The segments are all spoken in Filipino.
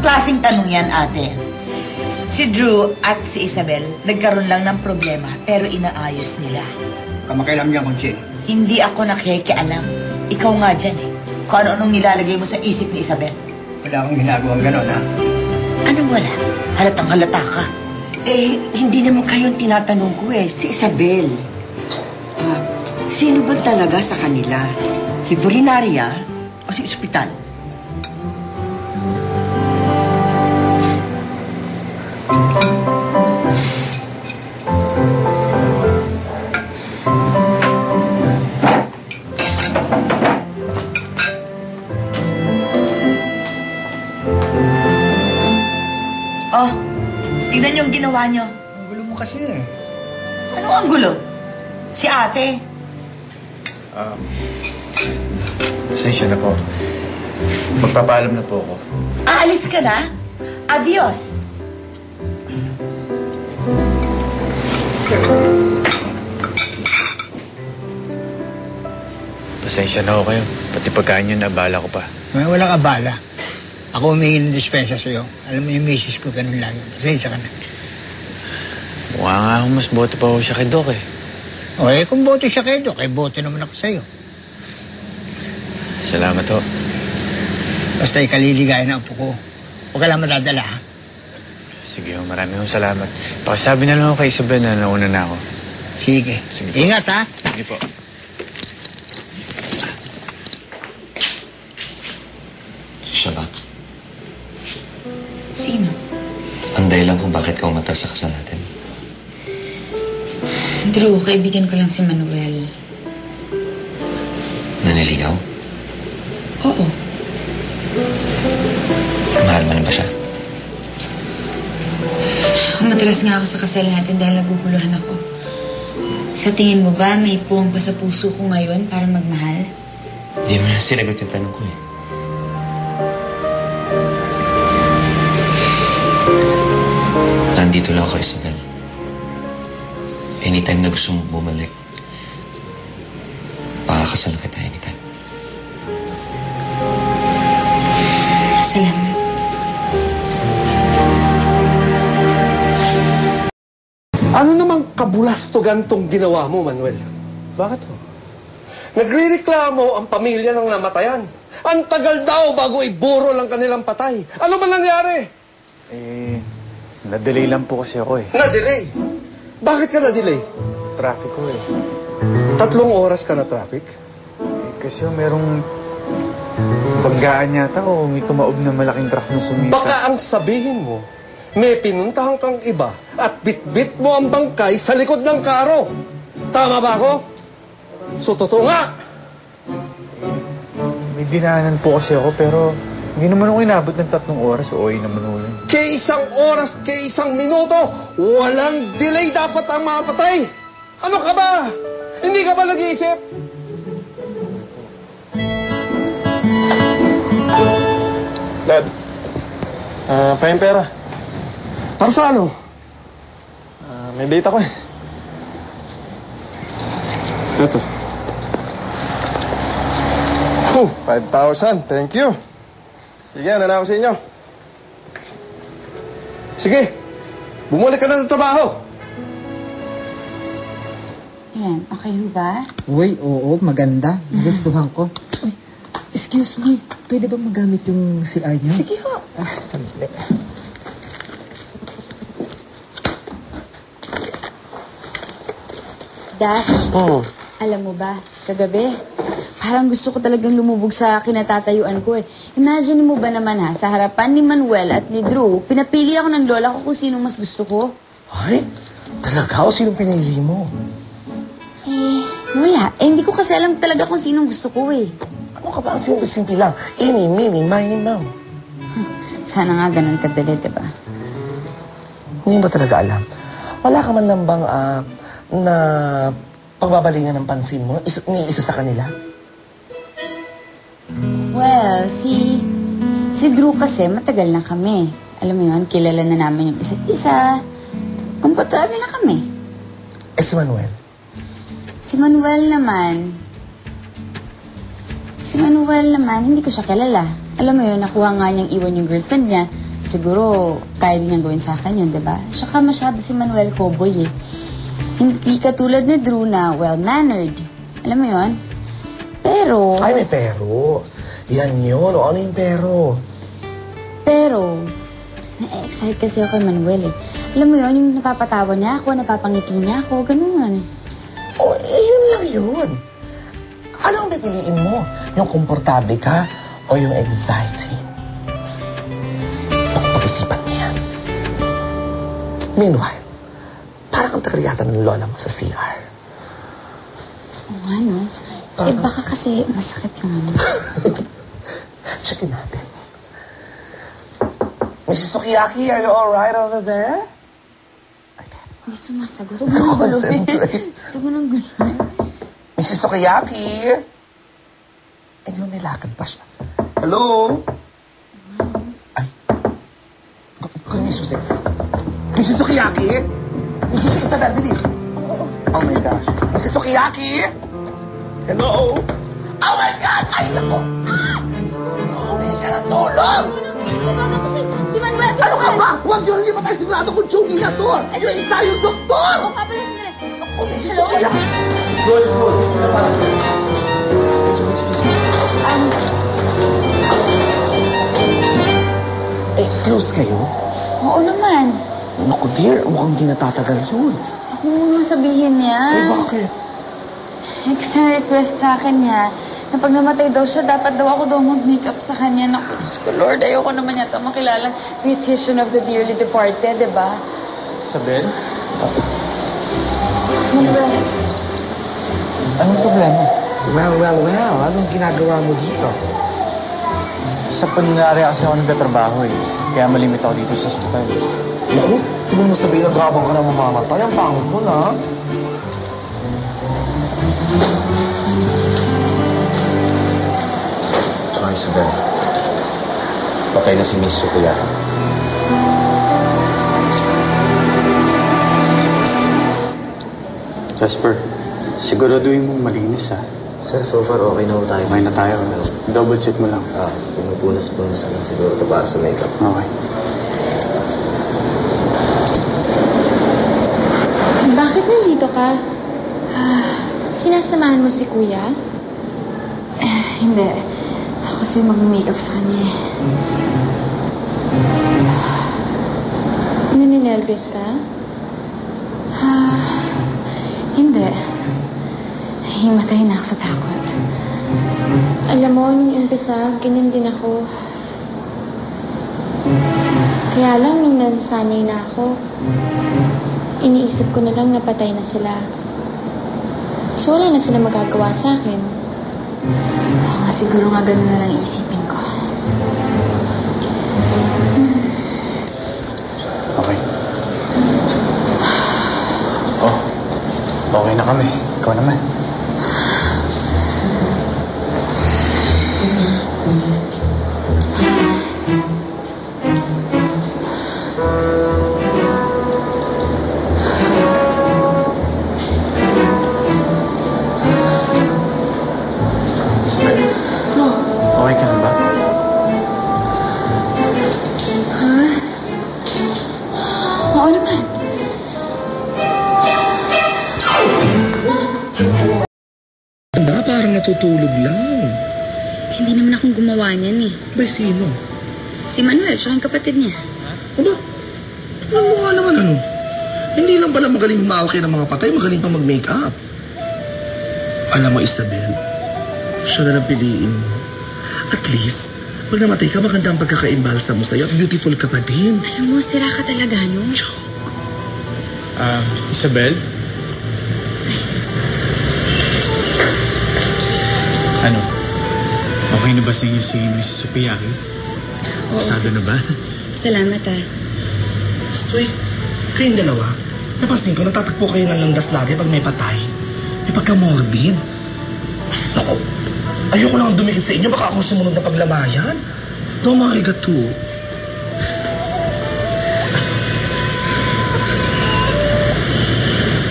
klaseng tanong yan, ate? Si Drew at si Isabel nagkaroon lang ng problema pero inaayos nila. Kamakailam niya, Conching. Hindi ako nakikialam. Ikaw nga dyan eh. Kung ano-anong nilalagay mo sa isip ni Isabel. Wala akong ginagawang gano'n, ha? Anong wala? Halatang halata ka. Eh, hindi naman kayong tinatanong ko eh. Si Isabel. Sino ba talaga sa kanila? Si Polinaria o si Ospital? Oh, tingnan yung ginawa nyo. Ang gulo mo kasi eh. Anong ang gulo? Si ate. Pasensya na po. Magpapaalam na po ako. Aalis ka na? Adios. Pasensya na ako kayo. Pati pagkain yun, nabala ko pa. Walang abala. Ako humingi ng dispensa sa'yo. Alam mo yung misis ko, ganun lagi. Pasensya ka na. Mukha nga akong mas boto pa ako siya kay Doc eh. O kung boto siya kay Doc, boto naman ako sa'yo. Salamat ho. Basta ikaliligaya na apo ko. Huwag ka lang madadala, ha? Sige ho, maraming salamat. Pakisabi na lang ako kay Isabel na nauna na ako. Sige. Sige po. Ingat, ha? Sige po. Siya ba? Sino? Ang dahilan kung bakit ka umatas sa kasal natin. Drew, kaibigan ko lang si Manuel. Naniligaw? Oo. Mahal mo na ba siya? Madalas nga ako sa kasal natin dahil naguguluhan ako. Sa tingin mo ba may puwang pa sa puso ko ngayon para magmahal? Hindi mo na sinagot yung tanong ko eh. Nandito lang ako, Isabel. Anytime na gusto mo bumalik, pakakasal kita anytime. Salamat. Ano namang kabulastugan tong ginawa mo, Manuel? Bakit ho? Nagrereklamo ang pamilya ng namatayan. Ang tagal daw bago iburo lang kanilang patay. Ano ba nangyari? Na-delay lang po kasi ako eh. Na-delay. Bakit ka na-delay? Traffic ko eh. 3 oras ka na traffic? Kasi merong banggaan yata o may tumaob na malaking truck na sumita. Baka ang sabihin mo, may pinuntahan kang iba at bitbit mo ang bangkay sa likod ng karo. Tama ba ako? So, totoo nga. May dinaanan po kasi ako pero hindi naman ako inabot ng 3 oras. Oy naman ho yun. Kaya 1 oras, kaya 1 minuto, walang delay dapat ang mapatay. Ano ka ba? Hindi ka ba nag-iisip? Dad, pahing pera. Para sa ano? May date ako eh. Ito. 5,000. Thank you. Sige, ano na ako sa inyo? Sige, bumalik ka na ng trabaho. Ayan, okay ho ba? Uy, oo, maganda. Gustuhan ko. Uy, excuse me, pwede ba magamit yung CR niyo? Sige ho. Sandali. Dash, alam mo ba, kagabi, parang gusto ko talagang lumubog sa kinatatayuan ko eh. Imagine mo ba naman ha, sa harapan ni Manuel at ni Drew, pinapili ako ng lola ko kung sinong mas gusto ko. Ay, talaga? O sinong pinili mo? Wala. Hindi ko kasi alam talaga kung sinong gusto ko eh. Ano ka ba? Ang simple-simple lang. Ini, mini, mine, ma'am. Sana nga ganun kadali, diba? Hindi ba talaga alam? Wala ka man lang bang na pagbabalingan ng pansin mo? May isa sa kanila? Well, si Drew kasi matagal na kami. Alam mo yun, kilala na namin yung isa't isa. Komportable na kami. Si Manuel? Si Manuel naman, hindi ko siya kilala. Alam mo yun, nakuha nga niyang iwan yung girlfriend niya siguro kaya din niyang gawin sa akin yun, diba? Saka masyado si Manuel cowboy eh. Hindi katulad ni Drew na well-mannered. Alam mo yon? Pero... Ay, may pero. Yan yun. O ano yung pero? Pero, na-excite kasi ako kay Manuel eh. Alam mo yun, yung napapatawa niya ako, napapangiti niya ako, ganun. O, yun lang yun. Ano ang pipiliin mo? Yung komportable ka o yung exciting? Pag-isipan mo yan. Meanwhile, parang ang tagal yata ng lola mo sa CR. Oo nga, no? Eh, baka kasi masakit yung ano. Checkin natin. Mrs. Sukiyaki, are you alright over there? Hindi sumasagot. Huwag mo nang guluhin. Gusto mo nang guluhin. Mrs. Sukiyaki? Eh, di ba may lakad pa siya? Hello? Ay. Mrs. Mrs. Sukiyaki? Mrs. Isabel, bilis. Oh my gosh. Mrs. Sukiyaki? Hello? Oh my God! Ay, naku! Humingi ka ng tulong! Sabagan ko si Manuel! Ano ka ba? Huwag yun! Hindi pa tayo sigurado kung tsugi na to! Yung isa yung doktor! Oo, kapala sandali. Ako, Mrs. Sukiyaki. Good. Eh, close kayo? Oo naman. Naku, dear. Mukhang di natatagal yun. Ako muna sabihin niya. Eh, bakit? Eh, kasi request sa akin niya na pag namatay daw siya, dapat daw ako daw mag-makeup sa kanya. Naku, Diyos ko, Lord, ayoko naman yata makilalang beautician of the dearly departed, diba? Isabel? Manuel, Anong problema? Well. Anong ginagawa mo dito? Sa paninarya kasi ako nagtatrabaho eh. Kaya malimit ako dito sa ospital. Naku, huwag mo sabihin na habang ka na mamamatay. Ang pangit mo na. Tsaka Isabel, patay na si Miss Sukiyaki. Jasper, siguraduhin mong malinis ah. Sir, so far okay na ho tayo. Okay na tayo. Double check mo lang. Pinupunas-punas lang siguro ito para sa makeup. Okay. Bakit nandito ka? Sinasamahan mo si Kuya? hindi. Ako kasi mag-makeup sa kanya eh. Naninervous ka? Hindi. Himatay na ako sa takot. Alam mo, nung umpisa, ganyan din ako. Kaya lang, nung nasanay na ako, iniisip ko na lang na patay na sila. So, wala na sila magagawa sa akin. Siguro nga ganun na lang isipin ko. Okay. Oh, okay na kami. Ikaw naman. Okay ka na ba? Oo naman. Ba, parang natutulog lang. Hindi naman akong gumawa niyan eh. Ba, sino? Si Manuel, tsaka yung kapatid niya. Aba, ano nga naman ano? Hindi lang pala magaling humawak ng mga patay, magaling pa mag-makeup. Alam mo, Isabel, siya na lang piliin mo. At least, pag namatay ka, maganda ang pagkakaimbalsa mo sa'yo at beautiful ka pa din. Alam mo, sira ka talaga, no? Isabel? Ano? Okay na ba sa inyo si Miss Sukiyaki? Pasado na ba? Salamat ah. Uy, kayong dalawa, napansin ko, natatagpo kayo ng landas lagi pag may patay. May pagka-morbid. Naku, ayoko lang dumikit sa inyo, baka ako sumunod na paglamayan. Don't arigato.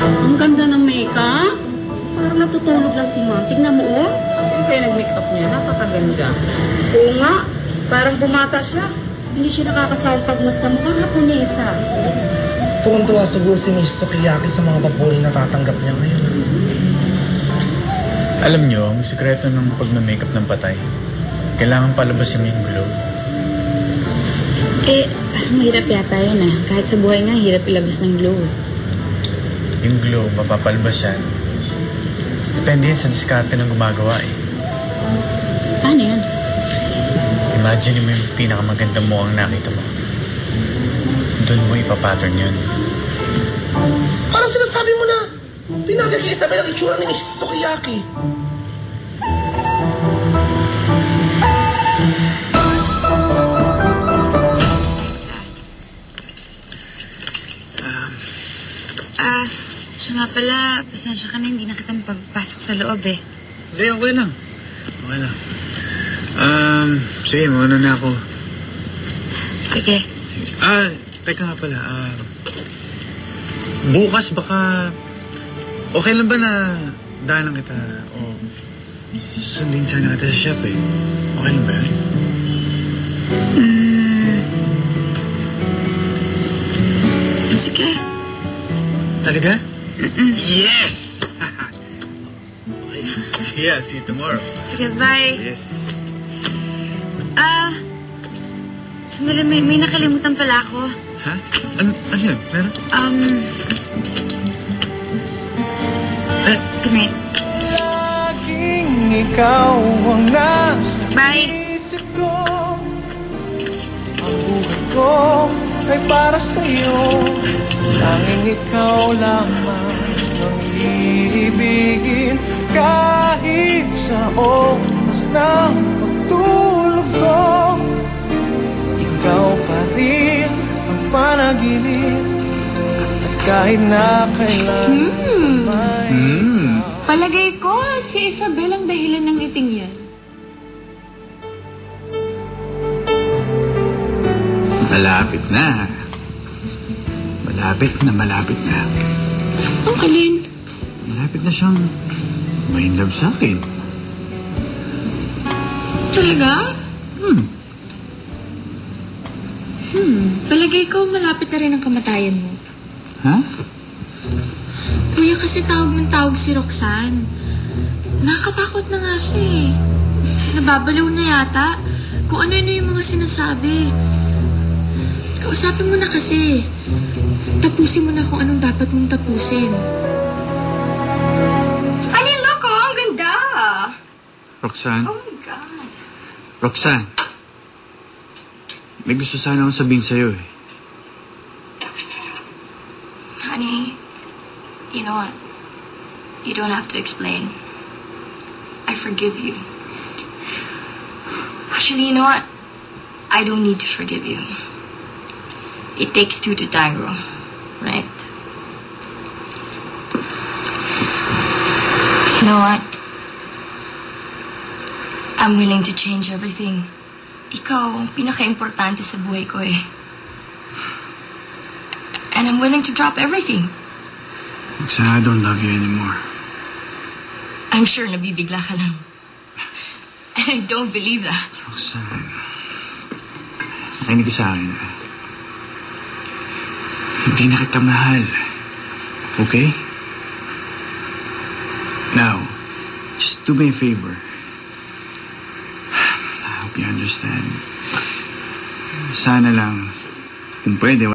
Ang ganda ng makeup. Parang natutulog lang si Ma'am. Tignan mo, oh. Sino kaya nag-makeup niya? Napakaganda. Oo nga. Parang bumata siya. Hindi siya nakakasawang pagmasta mukhang Haponesa. Tuwang-tuwa siguro si Miss Sukiyaki sa mga papuri na tatanggap niya ngayon. Alam niyo, ang sikreto ng pagmamakeup ng patay. Kailangan palabasin mo yung glow. Parang mahirap yata yun ah. Kahit sa buhay nga, hirap ilabas ng glow. Yung glow, mapapalabas yan. Depende yan sa diskarte ng gumagawa eh. Paano yan? Imagine mo yung pinakamagandang mukhang nakita mo. Doon mo ipapattern yun. Parang sinasabi mo na, pinagay kay Isabel ang itsura ni Miss Sukiyaki. Siya nga pala, pasensya ka na, hindi na kita mapapasok sa loob eh. Hindi, okay lang. Okay lang. Sige, mauna na ako. Sige. Teka nga pala, bukas baka, okay lang ba na daanan kita o sundin sana kita sa shop eh? Okay lang ba yun? Sige. Talaga? Yes! Okay. Sige, I'll see you tomorrow. Sige, bye. Yes. Sandali, may nakalimutan pala ako. Ha? Ano yun? Meron? Good night. Laging ikaw ang nasa isip ko. Ang buhay ko ay para sa'yo. Tanging ikaw lamang ang iibigin. Kahit sa oras ng pagtulog ko, ikaw pa rin ang panaginip. At kahit na kailan may Palagay ko, si Isabel ang dahilan ng iting yan. Malapit na. Malapit na. Ang alin? Malapit na siyang may love sa akin. Talaga? Palagay ko, malapit na rin ang kamatayan mo. Ha? Kuya, kasi tawag ng tawag si Roxanne. Nakakatakot na nga siya eh. Nababaliw na yata kung ano-ano yung mga sinasabi. Kausapin mo na kasi. Tapusin mo na kung anong dapat mong tapusin. Honey, look oh! Ang ganda! Roxanne? Oh my God. Roxanne. May gusto sana akong sabihin sa'yo eh. Honey, you know what? You don't have to explain. I forgive you. Actually, you know what? I don't need to forgive you. It takes two to tango, right? You know what? I'm willing to change everything. Ikaw ang pinaka-importante sa buhay ko eh. And I'm willing to drop everything. Roxanne, I don't love you anymore. I'm sure nabibigla ka lang. And I don't believe that. Roxanne, nakinig ka sa akin. Hindi na kita mahal. Okay? Now, just do me a favor. I hope you understand. Sana lang, kung pwede,